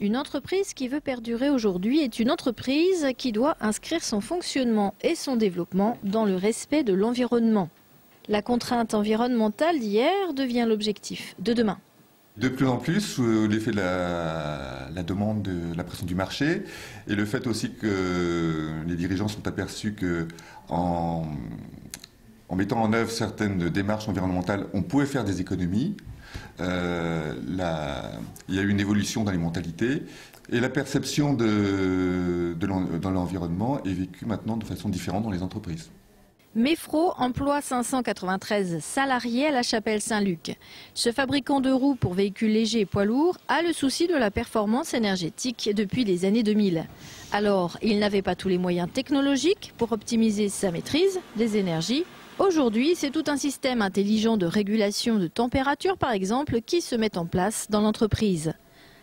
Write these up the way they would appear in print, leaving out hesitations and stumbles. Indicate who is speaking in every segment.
Speaker 1: Une entreprise qui veut perdurer aujourd'hui est une entreprise qui doit inscrire son fonctionnement et son développement dans le respect de l'environnement. La contrainte environnementale d'hier devient l'objectif de demain.
Speaker 2: De plus en plus, sous l'effet de la demande, de la pression du marché, et le fait aussi que les dirigeants sont aperçus qu'en mettant en œuvre certaines démarches environnementales, on pouvait faire des économies. Il y a eu une évolution dans les mentalités et la perception dans l'environnement est vécue maintenant de façon différente dans les entreprises.
Speaker 1: Mefro emploie 593 salariés à la Chapelle-Saint-Luc. Ce fabricant de roues pour véhicules légers et poids lourds a le souci de la performance énergétique depuis les années 2000. Alors, il n'avait pas tous les moyens technologiques pour optimiser sa maîtrise des énergies. Aujourd'hui, c'est tout un système intelligent de régulation de température, par exemple, qui se met en place dans l'entreprise.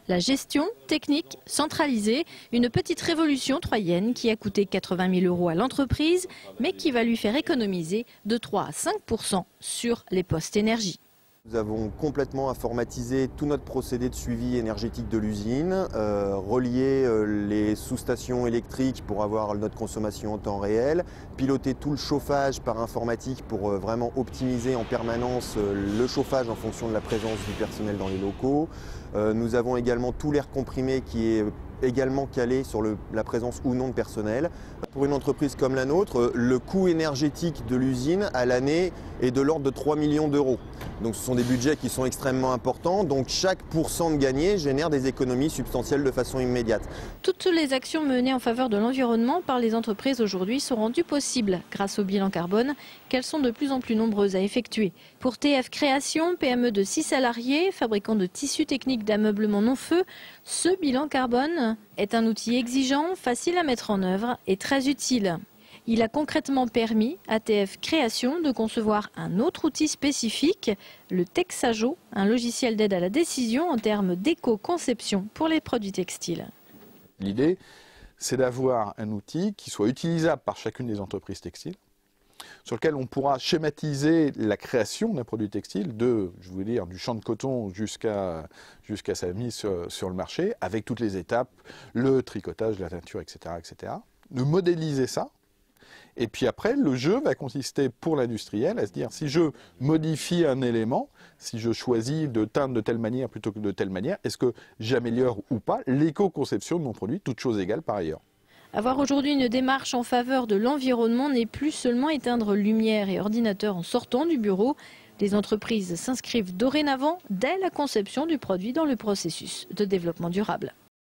Speaker 1: La gestion technique centralisée, une petite révolution troyenne qui a coûté 80 000 € à l'entreprise, mais qui va lui faire économiser de 3 à 5% sur les postes énergie.
Speaker 3: Nous avons complètement informatisé tout notre procédé de suivi énergétique de l'usine, relié les sous-stations électriques pour avoir notre consommation en temps réel, piloté tout le chauffage par informatique pour vraiment optimiser en permanence le chauffage en fonction de la présence du personnel dans les locaux. Nous avons également tout l'air comprimé qui est également calé sur la présence ou non de personnel. Pour une entreprise comme la nôtre, le coût énergétique de l'usine à l'année est de l'ordre de 3 millions d'euros. Donc ce sont des budgets qui sont extrêmement importants, donc chaque pourcent de gagné génère des économies substantielles de façon immédiate.
Speaker 1: Toutes les actions menées en faveur de l'environnement par les entreprises aujourd'hui sont rendues possibles grâce au bilan carbone qu'elles sont de plus en plus nombreuses à effectuer. Pour TF Création, PME de 6 salariés, fabricant de tissus techniques d'ameublement non-feu, ce bilan carbone est un outil exigeant, facile à mettre en œuvre et très utile. Il a concrètement permis à TF Création de concevoir un autre outil spécifique, le Texajo, un logiciel d'aide à la décision en termes d'éco-conception pour les produits textiles.
Speaker 4: L'idée, c'est d'avoir un outil qui soit utilisable par chacune des entreprises textiles, sur lequel on pourra schématiser la création d'un produit textile, du champ de coton jusqu'à sa mise sur le marché, avec toutes les étapes, le tricotage, la teinture, etc., etc. De modéliser ça. Et puis après, le jeu va consister pour l'industriel à se dire, si je modifie un élément, si je choisis de teindre de telle manière plutôt que de telle manière, est-ce que j'améliore ou pas l'éco-conception de mon produit, toutes choses égales par ailleurs.
Speaker 1: Avoir aujourd'hui une démarche en faveur de l'environnement n'est plus seulement éteindre lumière et ordinateur en sortant du bureau. Les entreprises s'inscrivent dorénavant dès la conception du produit dans le processus de développement durable.